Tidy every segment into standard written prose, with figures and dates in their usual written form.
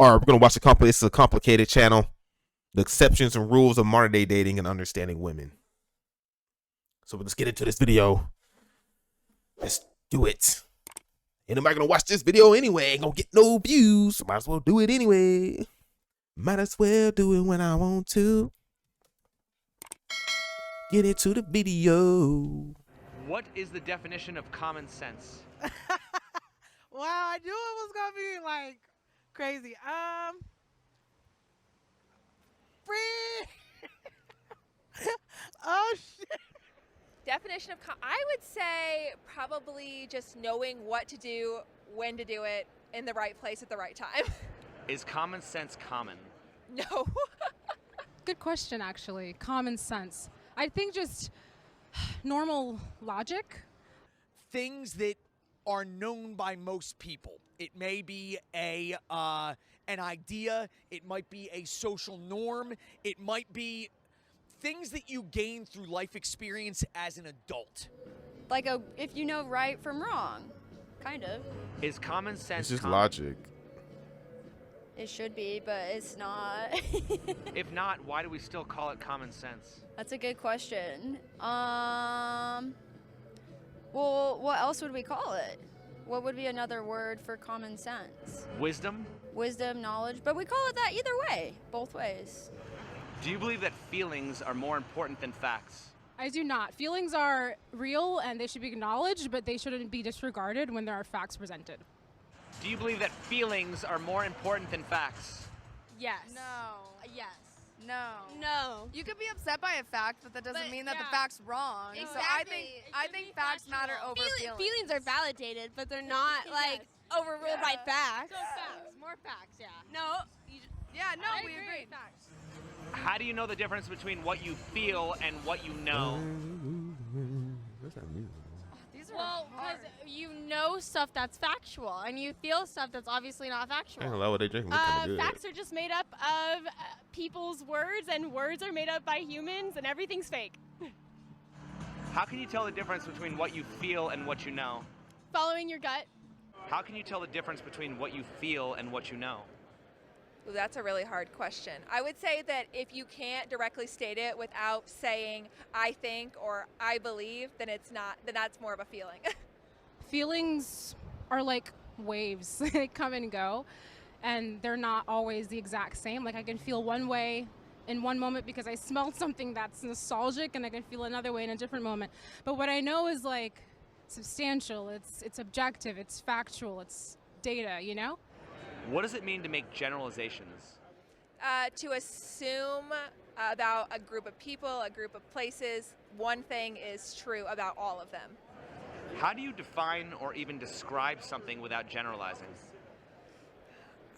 Or we're gonna watch the company. It's a complicated channel. The exceptions and rules of modern day dating and understanding women. So let's get into this video. Let's do it. Ain't nobody gonna watch this video anyway. Ain't gonna get no views. So might as well do it anyway. Might as well do it when I want to. Get into the video. What is the definition of common sense? Wow, I knew it was gonna be like crazy. Free. Oh shit. Definition of I would say probably just knowing what to do, when to do it, in the right place at the right time. Is common sense common? No. Good question, actually. Common sense. I think just normal logic. Things that are known by most people. It may be an idea. It might be a social norm. It might be things that you gain through life experience as an adult. Like if you know right from wrong, kind of. Is common sense It's just common? logic. It should be, but it's not. If not, why do we still call it common sense? That's a good question. Well, what else would we call it? What would be another word for common sense? Wisdom? Wisdom, knowledge, but we call it that either way, both ways. Do you believe that feelings are more important than facts? I do not. Feelings are real and they should be acknowledged, but they shouldn't be disregarded when there are facts presented. Do you believe that feelings are more important than facts? Yes. No. Yes. No. No. You could be upset by a fact, but that doesn't But, mean that yeah. the fact's wrong. Exactly. So I think facts matter over feelings. Feelings are validated, but they're not like overruled by facts. So facts, more facts, yeah. No. Yeah, no, I we agree. agree. Facts. How do you know the difference between what you feel and what you know? What's that music? These are Well, hard. because you know stuff that's factual, and you feel stuff that's obviously not I ain't factual. gonna lie, what they drinking look kind of good. Facts are just made up of people's words, and words are made up by humans, and everything's fake. How can you tell the difference between what you feel and what you know? Following your gut. How can you tell the difference between what you feel and what you know? Ooh, that's a really hard question. I would say that if you can't directly state it without saying I think or I believe, then that's more of a feeling. Feelings are like waves. They come and go, and they're not always the exact same. Like I can feel one way in one moment because I smelled something that's nostalgic, and I can feel another way in a different moment. But what I know is like substantial, it's objective, it's factual, it's data, you know? What does it mean to make generalizations? To assume about a group of people, a group of places, one thing is true about all of them. How do you define or even describe something without generalizing?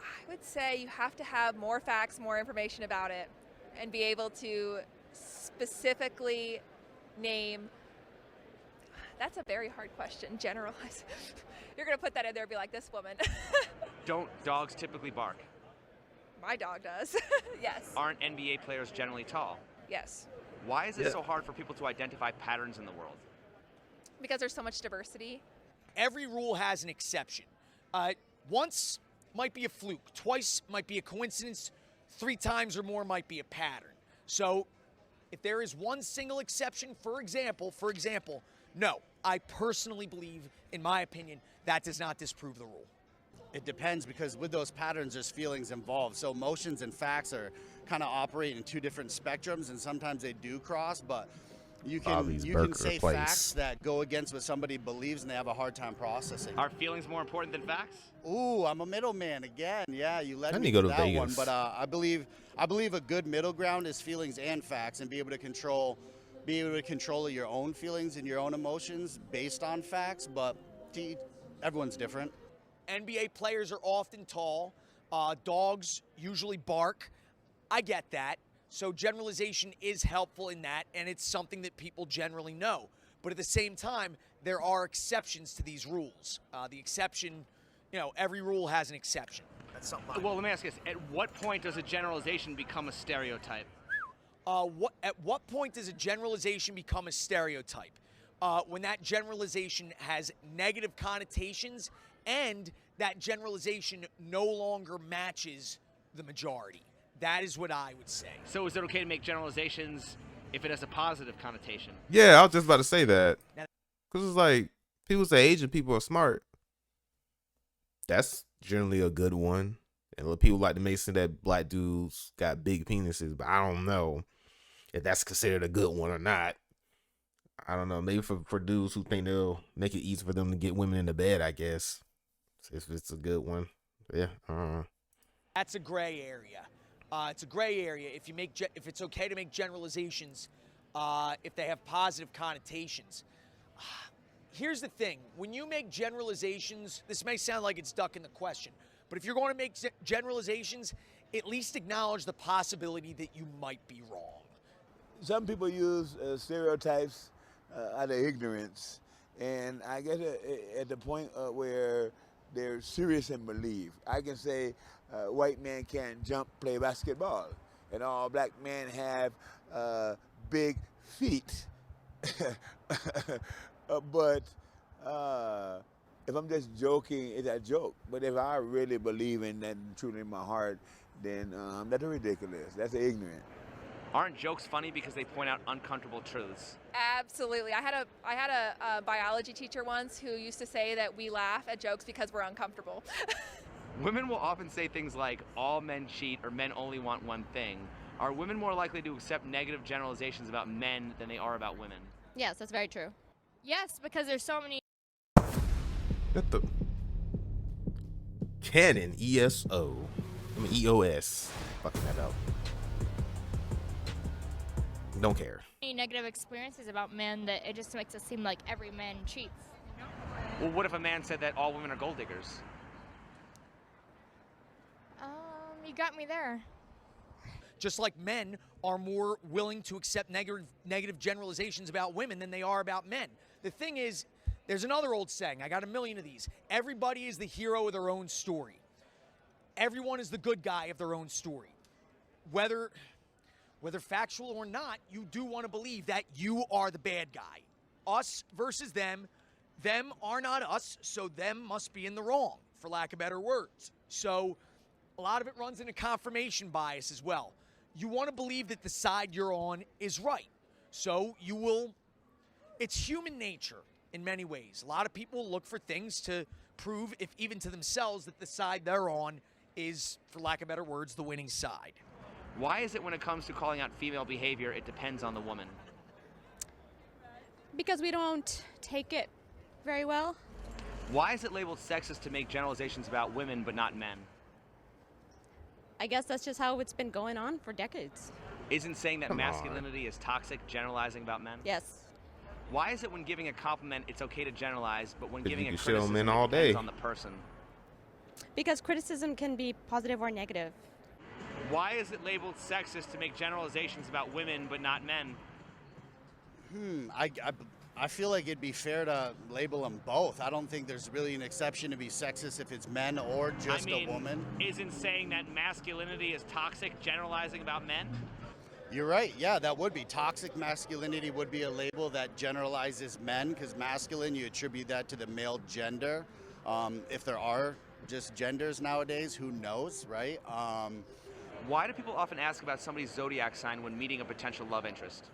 I would say you have to have more facts, more information about it, and be able to specifically name. That's a very hard question, generalize. You're going to put that in there and be like, this woman. Don't dogs typically bark? My dog does. Yes. Aren't NBA players generally tall? Yes. Why is it Yeah. so hard for people to identify patterns in the world? Because there's so much diversity. Every rule has an exception. Once might be a fluke, twice might be a coincidence, 3 times or more might be a pattern. So if there is one single exception, for example, no, I personally believe, in my opinion, that does not disprove the rule. It depends, because with those patterns, there's feelings involved. So emotions and facts are kind of operate in 2 different spectrums, and sometimes they do cross, but you can Bobby's you can Burger say Place. facts that go against what somebody believes and they have a hard time processing. Are feelings more important than facts? Ooh, I'm a middleman again. Yeah, you led I me need to go to to that one, Vegas. but I believe a good middle ground is feelings and facts, and be able to control your own feelings and your own emotions based on facts. But everyone's different. NBA players are often tall. Dogs usually bark. I get that. So generalization is helpful in that, and it's something that people generally know. But at the same time, there are exceptions to these rules. The exception, every rule has an exception. That's something. Well, let me ask you this. At what point does a generalization become a stereotype? At what point does a generalization become a stereotype? When that generalization has negative connotations and that generalization no longer matches the majority. That is what I would say. So is it okay to make generalizations if it has a positive connotation? Yeah, I was just about to say that. Because it's like, people say Asian people are smart. That's generally a good one. And people like to make it that black dudes got big penises, but I don't know if that's considered a good one or not. I don't know. Maybe for dudes who think they'll make it easy for them to get women into bed, I guess. If it's a good one. Yeah. That's a gray area. It's a gray area if it's okay to make generalizations if they have positive connotations. Here's the thing. When you make generalizations, this may sound like it's ducking the question, but if you're going to make generalizations, at least acknowledge the possibility that you might be wrong. Some people use stereotypes out of ignorance, and I guess at the point where they're serious and believe. I can say white men can't jump, play basketball, and all black men have big feet. But if I'm just joking, it's a joke. But if I really believe in that truly in my heart, then that's ridiculous. That's ignorant. Aren't jokes funny because they point out uncomfortable truths? Absolutely. I had a biology teacher once who used to say that we laugh at jokes because we're uncomfortable. Women will often say things like, all men cheat or men only want one thing. Are women more likely to accept negative generalizations about men than they are about women? Yes, that's very true. Yes, because there's so many. What the? Canon ESO. EOS. Fucking that up. Don't care. Negative experiences about men that it just makes it seem like every man cheats. You know? Well, what if a man said that all women are gold diggers? You got me there. Just like men are more willing to accept negative generalizations about women than they are about men. The thing is, there's another old saying, I got a million of these. Everybody is the hero of their own story. Everyone is the good guy of their own story. Whether factual or not, you do want to believe that you are the bad guy. Us versus them. Them are not us, so them must be in the wrong, for lack of better words. So a lot of it runs into confirmation bias as well. You want to believe that the side you're on is right. So you will, it's human nature in many ways. A lot of people look for things to prove, if even to themselves, that the side they're on is, for lack of better words, the winning side. Why is it when it comes to calling out female behavior, it depends on the woman? Because we don't take it very well. Why is it labeled sexist to make generalizations about women but not men? I guess that's just how it's been going on for decades. Isn't saying that masculinity is toxic generalizing about men? Yes. Why is it when giving a compliment it's okay to generalize, but when If giving you a can shit on criticism men it all depends day. on the person? Because criticism can be positive or negative. Why is it labeled sexist to make generalizations about women but not men? I feel like it'd be fair to label them both. I don't think there's really an exception to be sexist if it's men or just a woman. Isn't saying that masculinity is toxic generalizing about men? You're right. Yeah, that would be. Toxic masculinity would be a label that generalizes men, because masculine, you attribute that to the male gender. If there are just genders nowadays, who knows, right? Why do people often ask about somebody's zodiac sign when meeting a potential love interest?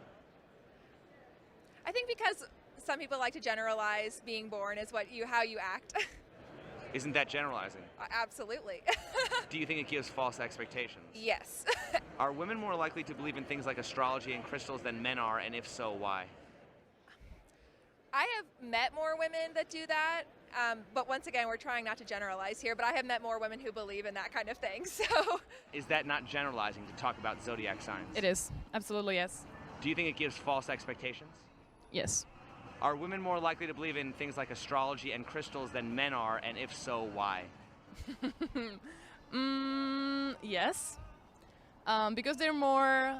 I think because some people like to generalize being born is how you act. Isn't that generalizing? Absolutely. Do you think it gives false expectations? Yes. Are women more likely to believe in things like astrology and crystals than men are, and if so, why? I have met more women that do that, but once again, we're trying not to generalize here, but I have met more women who believe in that kind of thing, so. Is that not generalizing to talk about zodiac signs? It is. Absolutely, yes. Do you think it gives false expectations? Yes. Are women more likely to believe in things like astrology and crystals than men are, and if so, why? Yes. Because they're more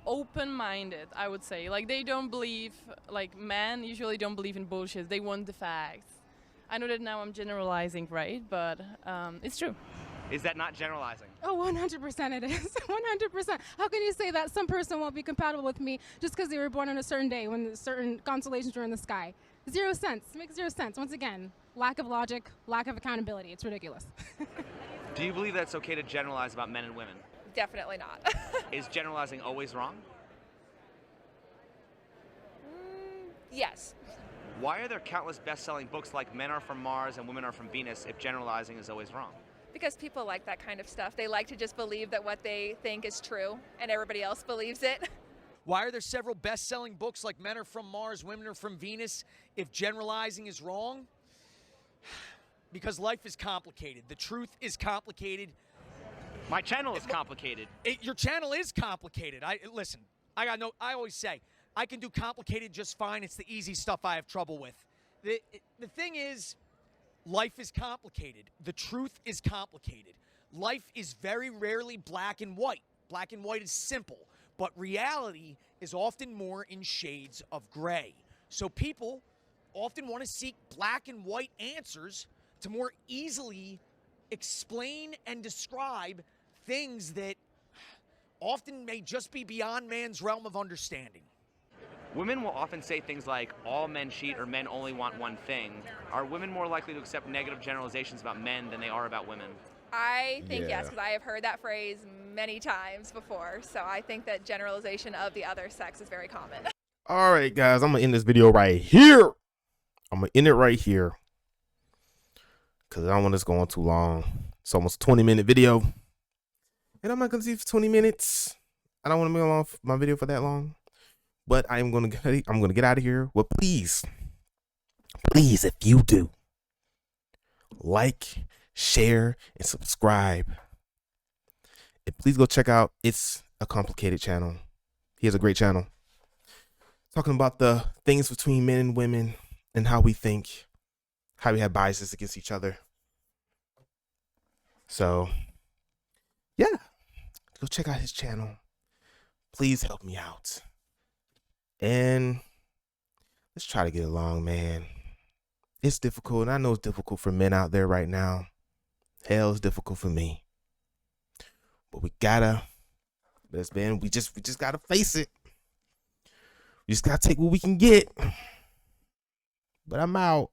open-minded, I would say. Like, they don't believe, like, men usually don't believe in bullshit. They want the facts. I know that now I'm generalizing, right? But it's true. Is that not generalizing? Oh, 100% it is. 100%. How can you say that some person won't be compatible with me just because they were born on a certain day when certain constellations were in the sky? 0 sense. It makes 0 sense. Once again, lack of logic, lack of accountability. It's ridiculous. Do you believe that it's okay to generalize about men and women? Definitely not. Is generalizing always wrong? Yes. Why are there countless best-selling books like Men Are From Mars and Women Are From Venus if generalizing is always wrong? Because people like that kind of stuff. They like to just believe that what they think is true and everybody else believes it. Why are there several best-selling books like Men Are From Mars, Women Are From Venus if generalizing is wrong? Because life is complicated. The truth is complicated. My channel is complicated. Your channel is complicated. Listen, I always say, I can do complicated just fine. It's the easy stuff I have trouble with. The thing is, life is complicated. The truth is complicated. Life is very rarely black and white. Black and white is simple, but reality is often more in shades of gray. So people often want to seek black and white answers to more easily explain and describe things that often may just be beyond man's realm of understanding. Women will often say things like, all men cheat or men only want one thing. Are women more likely to accept negative generalizations about men than they are about women? I think yes, Yeah. because I have heard that phrase many times before. So I think that generalization of the other sex is very common. All right, guys, I'm gonna end this video right here. I'm gonna end it right here because I don't want this going too long. It's almost a 20-minute video, and I'm not gonna see it for 20 minutes. I don't want to make along my video for that long, but I'm gonna get out of here. Well, please, if you do, like, share, and subscribe, and please go check out It's a Complicated channel. He has a great channel talking about the things between men and women and how we think, how we have biases against each other. So, yeah, go check out his channel. Please help me out. And let's try to get along, man. It's difficult, and I know it's difficult for men out there right now. Hell, it's difficult for me. But we just gotta face it. We just gotta take what we can get. But I'm out.